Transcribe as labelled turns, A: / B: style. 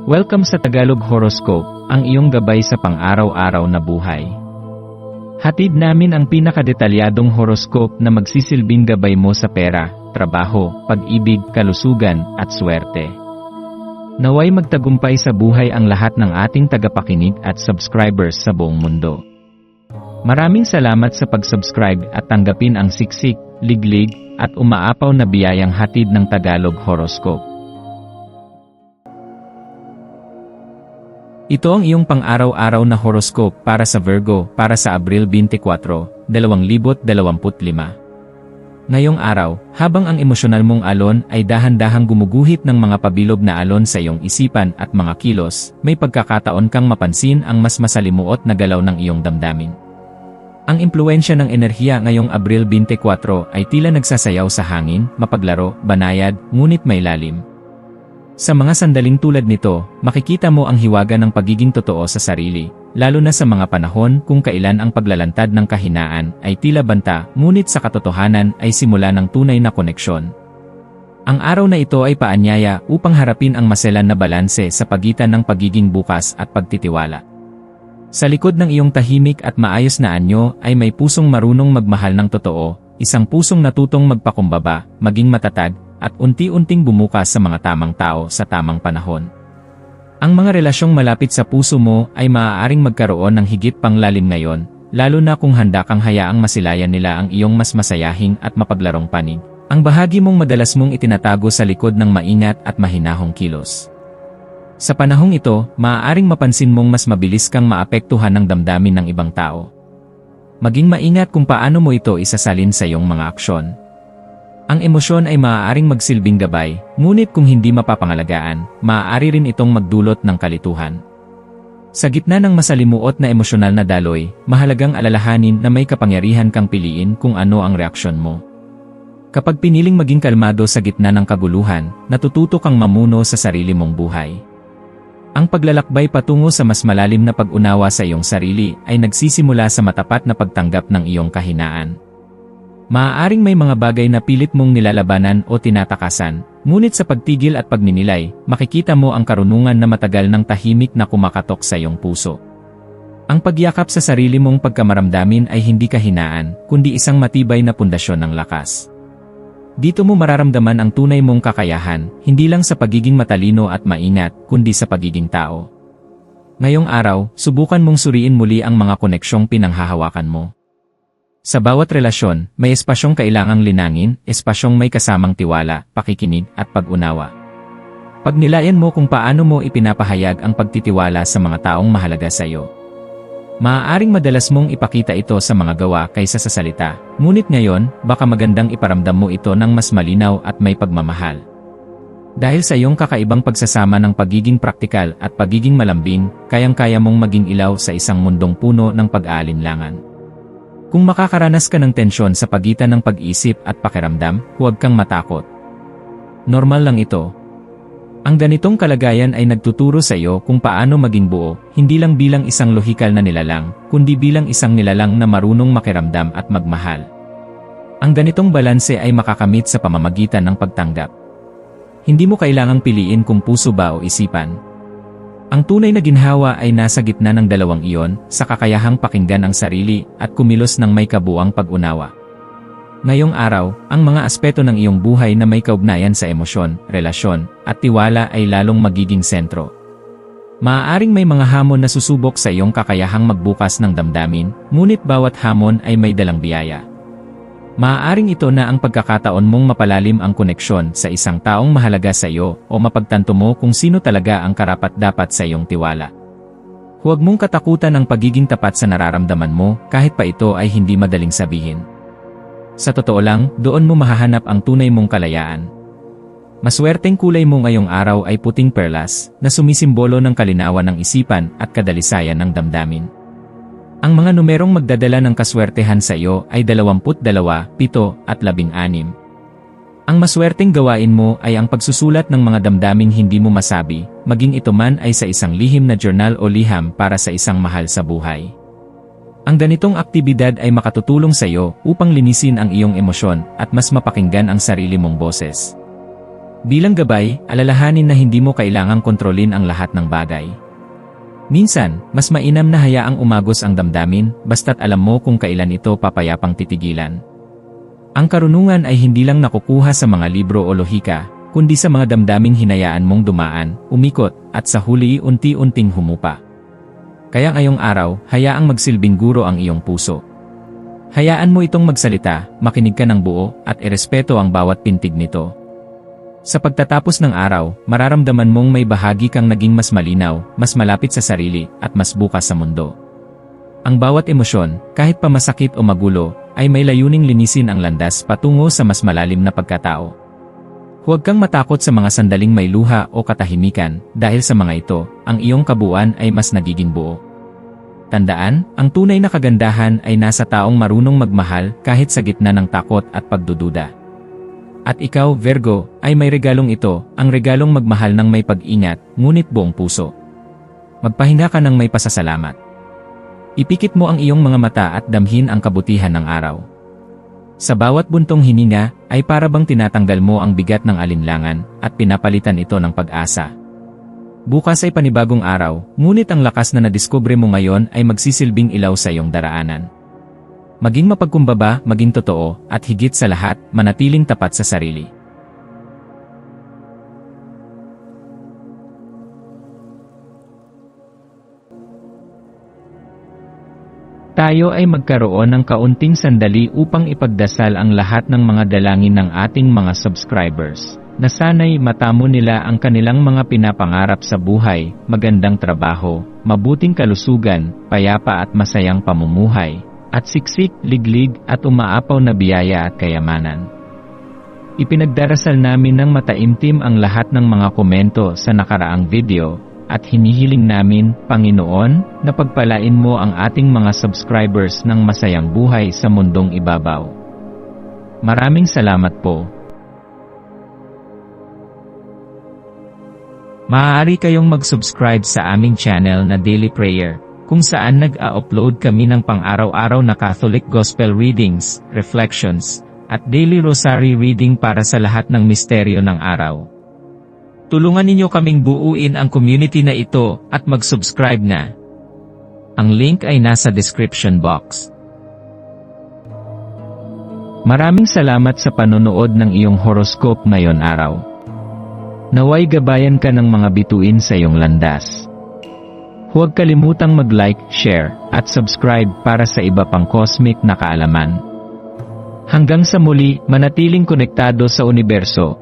A: Welcome sa Tagalog Horoscope, ang iyong gabay sa pang-araw-araw na buhay. Hatid namin ang pinakadetalyadong horoscope na magsisilbing gabay mo sa pera, trabaho, pag-ibig, kalusugan, at swerte. Naway magtagumpay sa buhay ang lahat ng ating tagapakinig at subscribers sa buong mundo. Maraming salamat sa pag-subscribe at tanggapin ang siksik, liglig, at umaapaw na biyayang hatid ng Tagalog Horoscope. Ito ang iyong pang-araw-araw na horoscope para sa Virgo para sa Abril 24, 2025. Ngayong araw, habang ang emosyonal mong alon ay dahan-dahang gumuguhit ng mga pabilog na alon sa iyong isipan at mga kilos, may pagkakataon kang mapansin ang mas masalimuot na galaw ng iyong damdamin. Ang impluwensya ng enerhiya ngayong Abril 24 ay tila nagsasayaw sa hangin, mapaglaro, banayad, ngunit may lalim. Sa mga sandaling tulad nito, makikita mo ang hiwaga ng pagiging totoo sa sarili, lalo na sa mga panahon kung kailan ang paglalantad ng kahinaan ay tila banta, ngunit sa katotohanan ay simula ng tunay na koneksyon. Ang araw na ito ay paanyaya upang harapin ang maselan na balanse sa pagitan ng pagiging bukas at pagtitiwala. Sa likod ng iyong tahimik at maayos na anyo ay may pusong marunong magmahal ng totoo, isang pusong natutong magpakumbaba, maging matatag, at unti-unting bumukas sa mga tamang tao sa tamang panahon. Ang mga relasyong malapit sa puso mo ay maaaring magkaroon ng higit pang lalim ngayon, lalo na kung handa kang hayaang masilayan nila ang iyong mas masayahing at mapaglarong panig. Ang bahagi mong madalas mong itinatago sa likod ng maingat at mahinahong kilos. Sa panahong ito, maaaring mapansin mong mas mabilis kang maapektuhan ng damdamin ng ibang tao. Maging maingat kung paano mo ito isasalin sa iyong mga aksyon. Ang emosyon ay maaaring magsilbing gabay, ngunit kung hindi mapapangalagaan, maaari rin itong magdulot ng kalituhan. Sa gitna ng masalimuot na emosyonal na daloy, mahalagang alalahanin na may kapangyarihan kang piliin kung ano ang reaksyon mo. Kapag piniling maging kalmado sa gitna ng kaguluhan, natututo kang mamuno sa sarili mong buhay. Ang paglalakbay patungo sa mas malalim na pag-unawa sa iyong sarili ay nagsisimula sa matapat na pagtanggap ng iyong kahinaan. Maaaring may mga bagay na pilit mong nilalabanan o tinatakasan, ngunit sa pagtigil at pagninilay, makikita mo ang karunungan na matagal ng tahimik na kumakatok sa iyong puso. Ang pagyakap sa sarili mong pagkamaramdamin ay hindi kahinaan, kundi isang matibay na pundasyon ng lakas. Dito mo mararamdaman ang tunay mong kakayahan, hindi lang sa pagiging matalino at maingat, kundi sa pagiging tao. Ngayong araw, subukan mong suriin muli ang mga koneksyong pinanghahawakan mo. Sa bawat relasyon, may espasyong kailangang linangin, espasyong may kasamang tiwala, pakikinig, at pag-unawa. Pagnilayan mo kung paano mo ipinapahayag ang pagtitiwala sa mga taong mahalaga sa iyo. Maaaring madalas mong ipakita ito sa mga gawa kaysa sa salita, ngunit ngayon, baka magandang iparamdam mo ito ng mas malinaw at may pagmamahal. Dahil sa iyong kakaibang pagsasama ng pagiging praktikal at pagiging malambing, kayang-kaya mong maging ilaw sa isang mundong puno ng pag-aalinlangan. Kung makakaranas ka ng tensyon sa pagitan ng pag-isip at pakiramdam, huwag kang matakot. Normal lang ito. Ang ganitong kalagayan ay nagtuturo sa iyo kung paano maging buo, hindi lang bilang isang lohikal na nilalang, kundi bilang isang nilalang na marunong makiramdam at magmahal. Ang ganitong balanse ay makakamit sa pamamagitan ng pagtanggap. Hindi mo kailangang piliin kung puso ba o isipan. Ang tunay na ginhawa ay nasa gitna ng dalawang iyon, sa kakayahang pakinggan ang sarili at kumilos ng may kabuuang pag-unawa. Ngayong araw, ang mga aspeto ng iyong buhay na may kaugnayan sa emosyon, relasyon, at tiwala ay lalong magiging sentro. Maaaring may mga hamon na susubok sa iyong kakayahang magbukas ng damdamin, ngunit bawat hamon ay may dalang biyaya. Maaaring ito na ang pagkakataon mong mapalalim ang koneksyon sa isang taong mahalaga sa iyo o mapagtanto mo kung sino talaga ang karapat-dapat sa iyong tiwala. Huwag mong katakutan ang pagiging tapat sa nararamdaman mo kahit pa ito ay hindi madaling sabihin. Sa totoo lang, doon mo mahahanap ang tunay mong kalayaan. Maswerteng kulay mo ngayong araw ay puting perlas na sumisimbolo ng kalinawan ng isipan at kadalisayan ng damdamin. Ang mga numerong magdadala ng kaswertehan sa iyo ay 22, 7 at 16. Ang maswerteng gawain mo ay ang pagsusulat ng mga damdaming hindi mo masabi, maging ito man ay sa isang lihim na journal o liham para sa isang mahal sa buhay. Ang ganitong aktibidad ay makatutulong sa iyo upang linisin ang iyong emosyon at mas mapakinggan ang sarili mong boses. Bilang gabay, alalahanin na hindi mo kailangang kontrolin ang lahat ng bagay. Minsan, mas mainam na hayaang umagos ang damdamin, basta't alam mo kung kailan ito papayapang titigilan. Ang karunungan ay hindi lang nakukuha sa mga libro o lohika, kundi sa mga damdaming hinayaan mong dumaan, umikot, at sa huli unti-unting humupa. Kaya ngayong araw, hayaang magsilbing guro ang iyong puso. Hayaan mo itong magsalita, makinig ka ng buo, at irespeto ang bawat pintig nito. Sa pagtatapos ng araw, mararamdaman mong may bahagi kang naging mas malinaw, mas malapit sa sarili, at mas bukas sa mundo. Ang bawat emosyon, kahit pa masakit o magulo, ay may layuning linisin ang landas patungo sa mas malalim na pagkatao. Huwag kang matakot sa mga sandaling may luha o katahimikan, dahil sa mga ito, ang iyong kabuuan ay mas nagiging buo. Tandaan, ang tunay na kagandahan ay nasa taong marunong magmahal kahit sa gitna ng takot at pagdududa. At ikaw, Virgo, ay may regalong ito, ang regalong magmahal ng may pag-ingat, ngunit buong puso. Magpahinga ka ng may pasasalamat. Ipikit mo ang iyong mga mata at damhin ang kabutihan ng araw. Sa bawat buntong hininga, ay para bang tinatanggal mo ang bigat ng alinlangan, at pinapalitan ito ng pag-asa. Bukas ay panibagong araw, ngunit ang lakas na nadiskubre mo ngayon ay magsisilbing ilaw sa iyong daraanan. Maging mapagkumbaba, maging totoo, at higit sa lahat, manatiling tapat sa sarili. Tayo ay magkaroon ng kaunting sandali upang ipagdasal ang lahat ng mga dalangin ng ating mga subscribers, na sana'y matamo nila ang kanilang mga pinapangarap sa buhay, magandang trabaho, mabuting kalusugan, payapa at masayang pamumuhay, at siksik, liglig, at umaapaw na biyaya at kayamanan. Ipinagdarasal namin ng mataimtim ang lahat ng mga komento sa nakaraang video, at hinihiling namin, Panginoon, na pagpalain mo ang ating mga subscribers ng masayang buhay sa mundong ibabaw. Maraming salamat po. Maaari kayong mag-subscribe sa aming channel na Daily Prayer, kung saan nag-a-upload kami ng pang-araw-araw na Catholic Gospel readings, reflections, at daily rosary reading para sa lahat ng misteryo ng araw. Tulungan ninyo kaming buuin ang community na ito at mag-subscribe na. Ang link ay nasa description box. Maraming salamat sa panonood ng iyong horoscope ngayon araw. Naway gabayan ka ng mga bituin sa iyong landas. Huwag kalimutang mag-like, share, at subscribe para sa iba pang cosmic na kaalaman. Hanggang sa muli, manatiling konektado sa universo,